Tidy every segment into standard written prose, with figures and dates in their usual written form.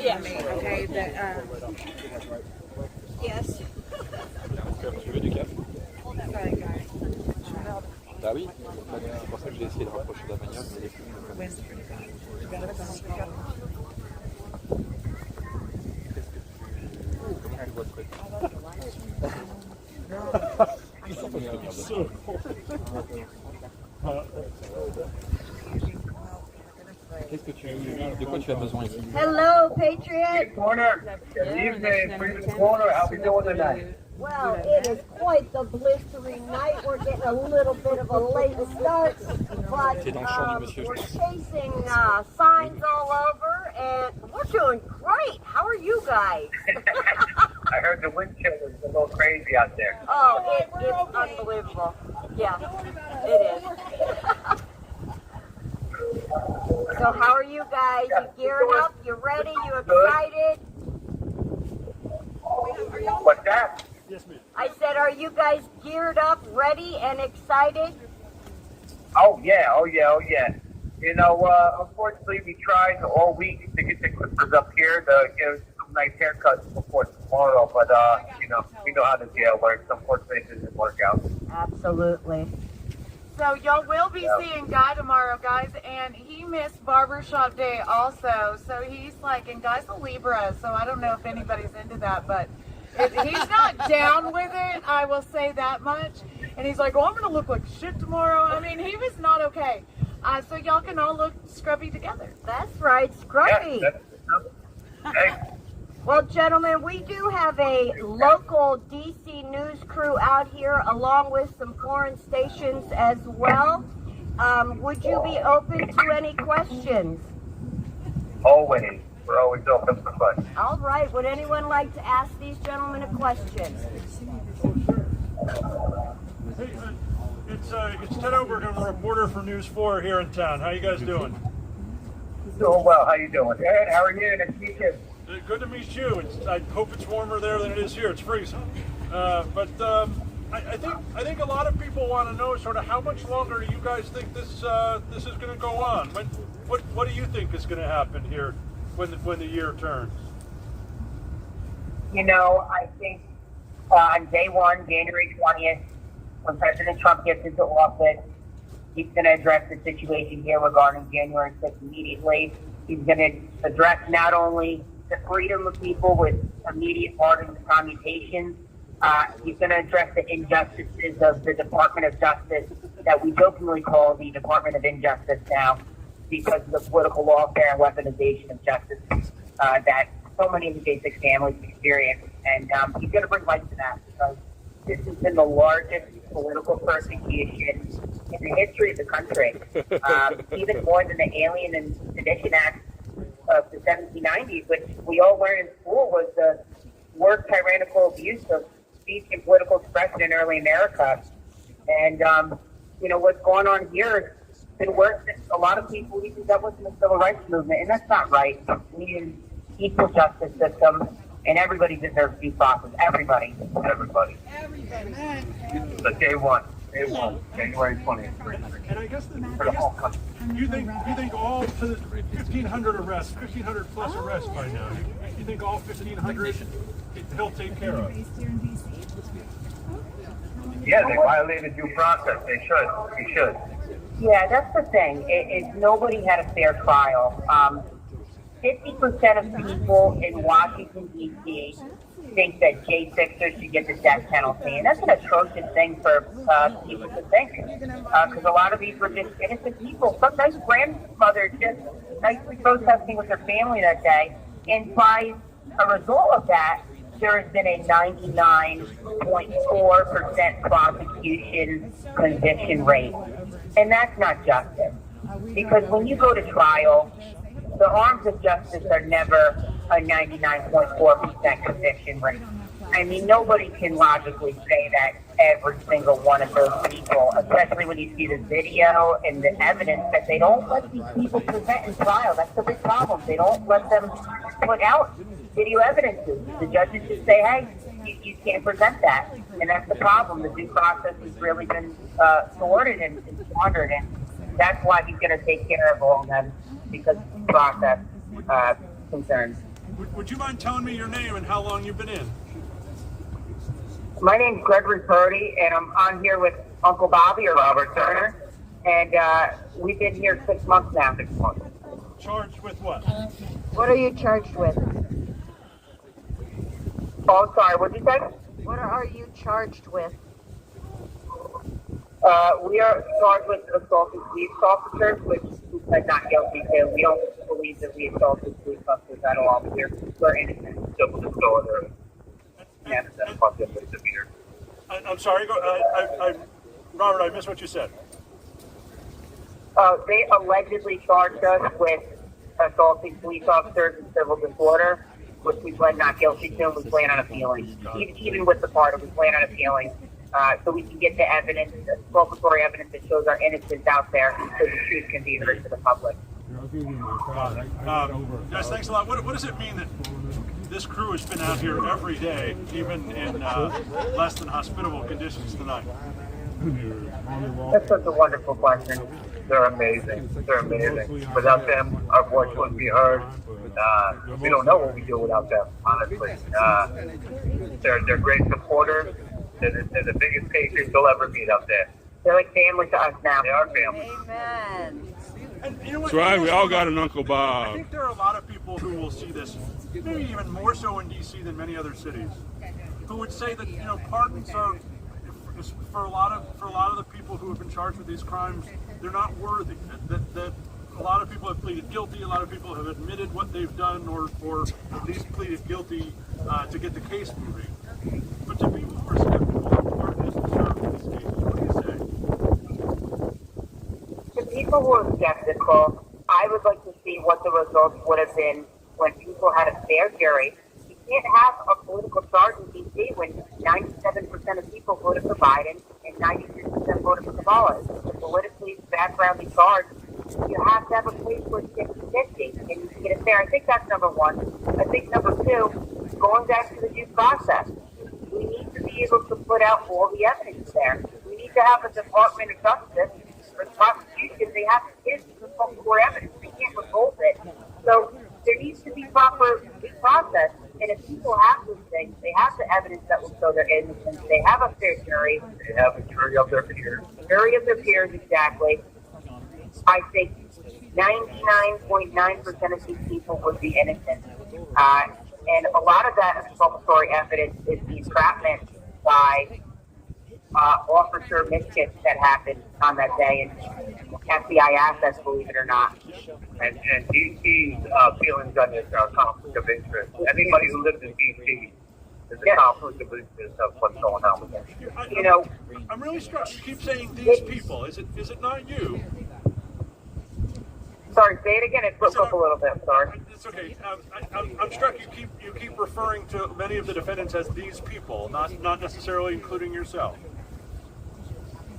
Yes. Okay. Yes. Tu veux du café? Sorry, guys. Bah oui, c'est pour ça que j'ai essayé de rapprocher la manioc, mais les plumes. Comment tu vois ce truc? De quoi tu as besoin ici? Hello, Patriot. Corner. Good evening. Freedom Corner. How we doing tonight? Well, it is quite the blistering night. We're getting a little bit of a late start, but we're chasing signs all over, and we're doing great. How are you guys? I heard the wind chill is a little crazy out there. Oh, it's unbelievable. Yeah, it is. So how are you guys? You gearing up? You ready? You excited? What's that? Yes, ma'am. I said, are you guys geared up, ready, and excited? Oh yeah. You know, unfortunately, we tried all week to get the clippers up here to give some nice haircuts before tomorrow, but you know, we know how the jail works. Unfortunately, it didn't work out. Absolutely. So y'all will be seeing Guy tomorrow, guys, and he missed barbershop day also. So he's like, and Guy's a Libra, so I don't know if anybody's into that, but he's not down with it, I will say that much. And he's like, oh, I'm going to look like shit tomorrow. I mean, he was not okay. So y'all can all look scrubby together. That's right, scrubby. Hey. Well, gentlemen, we do have a local DC news crew out here along with some foreign stations as well. Would you be open to any questions? Always. We're always open for questions. All right. Would anyone like to ask these gentlemen a question? Hey, it's Ted Oberg. I'm a reporter for News 4 here in town. How you guys doing? Doing well. How you doing? Good. How are you? Nice to meet you. Good to meet you. I hope it's warmer there than it is here. It's freezing. But I think a lot of people want to know sort of how much longer do you guys think this is going to go on? What do you think is going to happen here when the year turns? You know, I think on day one, January 20th, when President Trump gets into office, he's going to address the situation here regarding January 6th immediately. He's going to address not only the freedom of people with immediate pardons and commutations, he's going to address the injustices of the Department of Justice that we jokingly call the Department of Injustice now because of the political lawfare and weaponization of justice that so many of the J6 families experience. And he's going to bring light to that because this has been the largest political persecution in the history of the country, even more than the Alien and Sedition Act of the 1790s, which we all learned in school was the worst tyrannical abuse of speech and political expression in early America. And, you know, what's going on here has been worse than a lot of people even that was in the civil rights movement, and that's not right. We need an equal justice system, and everybody deserves due process. Everybody. So day one, January 20th. And I guess for the whole country. You think all 1,500 arrests, 1,500 plus arrests by now? You think all 1,500 he'll take care of? Yeah, they violated due process. They should. He should. Yeah, that's the thing. Nobody had a fair trial. 50% of people in Washington, D.C. think that J6ers should get the death penalty. And that's an atrocious thing for people to think. Because a lot of these were just innocent people. Some nice grandmother just nicely protesting with her family that day. And by a result of that, there has been a 99.4% prosecution conviction rate. And that's not justice. Because when you go to trial, the arms of justice are never a 99.4% conviction rate. I mean, nobody can logically say that every single one of those people, especially when you see the video and the evidence, that they don't let these people present in trial. That's the big problem. They don't let them put out video evidences. The judges just say, hey, you can't present that. And that's the problem. The due process has really been thwarted and squandered. And that's why he's going to take care of all of them, because of process concerns. Would you mind telling me your name and how long you've been in? My name's Gregory Purdy, and I'm on here with Uncle Bobby or Robert Turner, and we've been here 6 months now. 6 months. Charged with what? What are you charged with? Oh, sorry, what did you say? What are you charged with? We are charged with assaulting police officers, which we pled not guilty to. We don't believe that we assaulted police officers at all. We're innocent. Civil disorder. I'm sorry, Robert, I missed what you said. They allegedly charged us with assaulting police officers and civil disorder, which we pled not guilty to, and we plan on appealing. Even with the pardon, we plan on appealing, so we can get the evidence, exculpatory evidence that shows our innocence out there, so the truth can be heard to the public. Guys, thanks a lot. What does it mean that this crew has been out here every day, even in less than hospitable conditions tonight? That's such a wonderful question. They're amazing. They're amazing. Without them, our voice wouldn't be heard. We don't know what we do without them, honestly. They're great supporters. They're the biggest patriots you'll ever meet out there. They're like family to us now. They are family. Amen. And you know what? That's right, we all got an Uncle I Bob. think there are a lot of people who will see this, maybe even more so in D.C. than many other cities, who would say that, you know, pardons are, for a lot of the people who have been charged with these crimes, they're not worthy. That a lot of people have pleaded guilty, a lot of people have admitted what they've done, or at least pleaded guilty to get the case moving. But to people who are skeptical of pardon isn't served in these cases, what do you say? To people who are skeptical, I would like to see what the results would have been when people had a fair jury. You can't have a political charge in D.C. when 97% of people voted for Biden and 93% voted for Kamala. It's a politically backgroundly charge. You have to have a place where it's 50-50 and you can get it fair. I think that's number one. I think number two, going back to the due process, we need to be able to put out all the evidence there. We need to have a Department of Justice for the prosecution. They have to give more evidence. They can't withhold it. So there needs to be proper due process. And if people have those things, they have the evidence that will show their innocence. They have a fair jury. They have a jury of their peers. Jury of their peers, exactly. I think 99.9% of these people would be innocent. And a lot of that exculpatory evidence is the entrapment by officer mischief that happened on that day, and FBI assets, believe it or not. And DC's feelings on this are a conflict of interest. Anybody who lives in DC is a conflict of interest of what's going on with them. You know, I'm really struck. You keep saying these people. Is it not you? sorry, say it again. It broke up a little bit. Sorry. It's okay. I'm struck. You keep referring to many of the defendants as these people, not necessarily including yourself.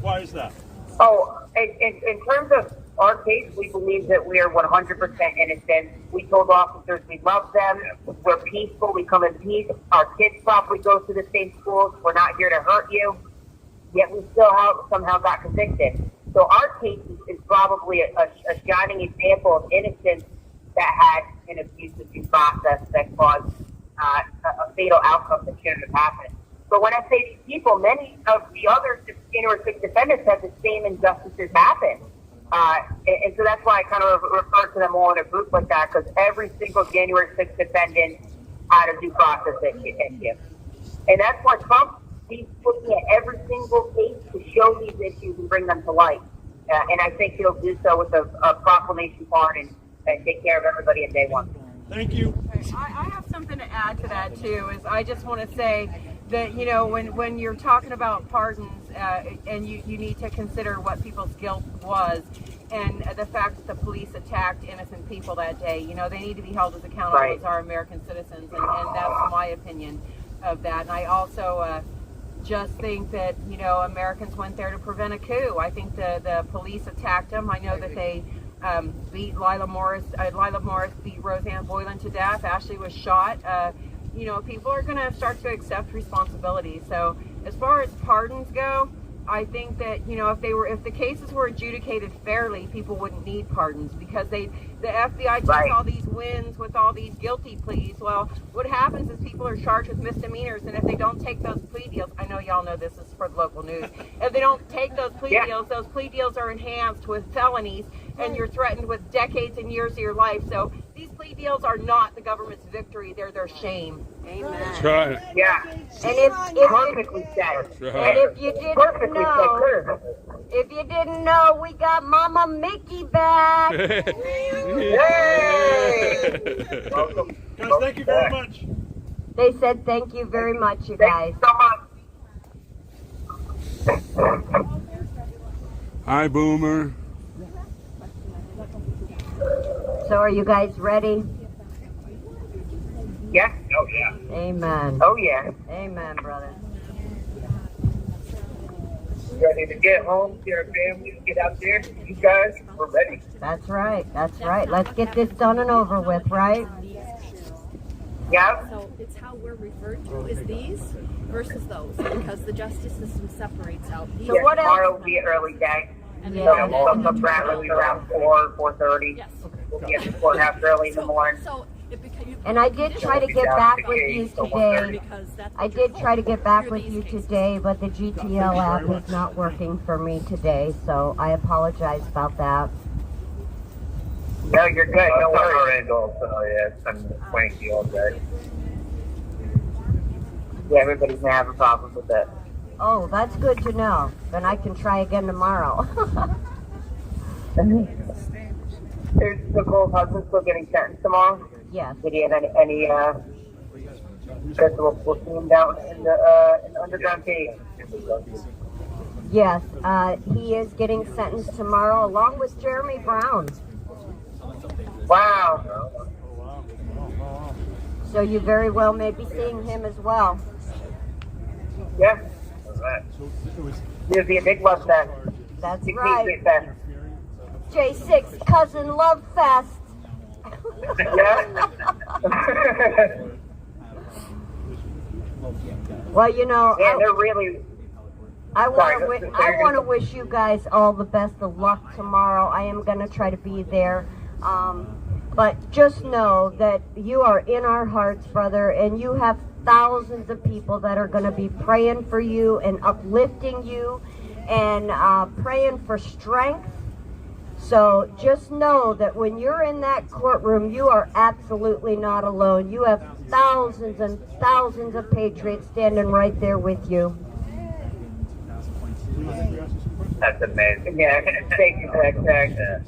Why is that? Oh, in terms of our case, we believe that we are 100% innocent. We told officers we love them. We're peaceful. We come in peace. Our kids probably go to the same schools. We're not here to hurt you. Yet we still somehow got convicted. So our case is probably a shining example of innocence that had an abusive due process that caused a fatal outcome that shouldn't have happened. But when I say these people, many of the other January 6 defendants had the same injustices happen. And so that's why I kind of refer to them all in a group like that, because every single January 6 defendant had a due process issue. And that's why Trump he's looking at every single case to show these issues and bring them to light. And I think he'll do so with a proclamation pardon and take care of everybody in day one. Thank you. I have something to add to that too. Is I just want to say that when you're talking about pardons and you need to consider what people's guilt was and the fact that the police attacked innocent people that day. They need to be held as accountable as our American citizens, and that's my opinion of that. And I also just think that Americans went there to prevent a coup. I think the police attacked them. I know that they beat Lila Morris. Lila Morris beat Roseanne Boylan to death. Ashley was shot. People are going to start to accept responsibility. So as far as pardons go, I think that if the cases were adjudicated fairly, people wouldn't need pardons because The FBI takes Right. all these wins with all these guilty pleas. Well, what happens is people are charged with misdemeanors, and if they don't take those plea deals, I know y'all know this is for the local news. If they don't take those plea deals, those plea deals are enhanced with felonies, and you're threatened with decades and years of your life. So these plea deals are not the government's victory; they're their shame. Amen. That's right. Yeah. And if Perfectly said. and if you didn't Perfectly know, said. if you didn't know, we got Mama Mickey back. Yay! Welcome. Guys, thank you very much. They said thank you very much, you Thank guys. you so much. Hi, Boomer. So are you guys ready? Yeah? Oh, yeah. Amen. Oh, yeah. Amen, brother. Ready to get home, see our family, get out there. You guys, we're ready. That's right. That's right. Let's get this done and over with, right? Yeah? So it's how we're referred to as these versus those, because the justice system separates out these. So Yeah, what else? tomorrow will be an early day. And Yeah. then- So we'll come back around 4, 4:30. Yes. We'll be at the courthouse early in the morning. So it becomes. And I did try to get back with you today. Because that's I did try to get back with you today, but the GTL app is not working for me today, so I apologize about that. No, you're good. No worries. Also, yeah, it's been swanky all day. Yeah, everybody's gonna have a problem with that. Oh, that's good to know. Then I can try again tomorrow. Is Nicole's husband still getting sentenced tomorrow? Yes. Did he have any guess we'll see him down in the underground cave. Yes, he is getting sentenced tomorrow along with Jeremy Brown. Wow. So you very well may be seeing him as well. Yeah. It'll be a big love fest. That's Big right. music fest. J6 Cousin Love Fest. Yeah. Well, you know, Yeah, they're really. I Sorry, want to wish you guys all the best of luck tomorrow. I am going to try to be there. But just know that you are in our hearts, brother, and you have thousands of people that are going to be praying for you and uplifting you and praying for strength. So just know that when you're in that courtroom, you are absolutely not alone. You have thousands and thousands of patriots standing right there with you. That's amazing. Yeah, thank you for that, Jack.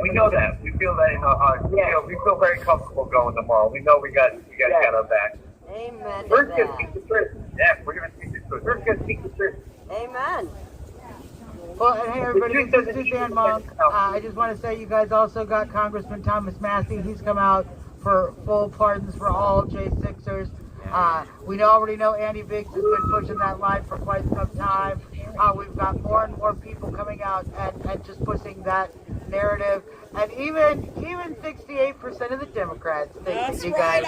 We know that. We feel that in our hearts. Yeah, we feel very comfortable going tomorrow. We know we got our back. Amen. We're just gonna speak the truth. Yeah, we're gonna speak the truth. We're just gonna speak the truth. Amen. Well, and hey everybody, this is Suzanne Monk. I just want to say you guys also got Congressman Thomas Massey. He's come out for full pardons for all J6ers. We already know Andy Biggs has been pushing that line for quite some time. We've got more and more people coming out and just pushing that narrative. And even 68% of the Democrats think that you guys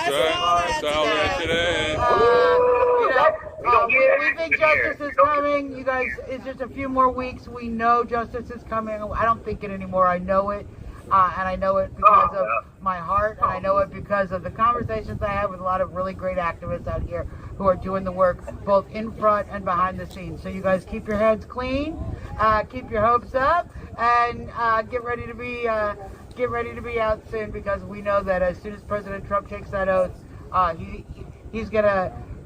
we think justice is coming. You guys, it's just a few more weeks. We know justice is coming. I don't think it anymore. I know it. And I know it because of my heart, and I know it because of the conversations I have with a lot of really great activists out here who are doing the work both in front and behind the scenes. So you guys keep your heads clean, keep your hopes up, and get ready to be out soon, because we know that as soon as President Trump takes that oath,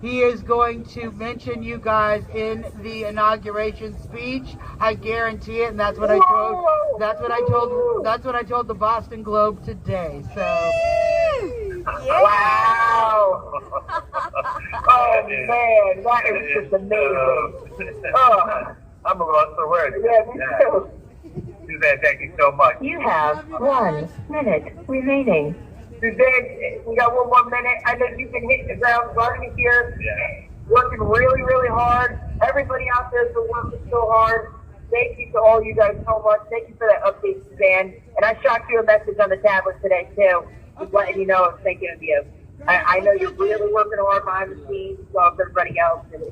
he is going to mention you guys in the inauguration speech. I guarantee it, and that's what I told the Boston Globe today. So wow. Oh man, that is just amazing. I'm a lost for words. Yeah, me too. Suzanne, thank you so much. You have 1 minute remaining. Suzanne, we got one more minute. I know you've been hitting the ground running here, working really, really hard. Everybody out there has been working so hard. Thank you to all you guys so much. Thank you for that update, Suzanne. And I shot you a message on the tablet today, too, just letting you know I was thinking of you. I know you're really working hard behind the scenes, so is everybody else. And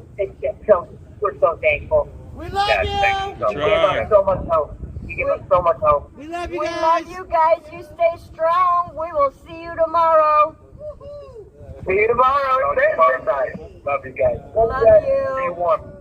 we're so thankful. we love you. Thank you so much. So much hope. You give us so much hope. We love you We guys. love you guys. You stay strong. We will see you tomorrow. See you tomorrow. Love you guys. Love Stay you. warm.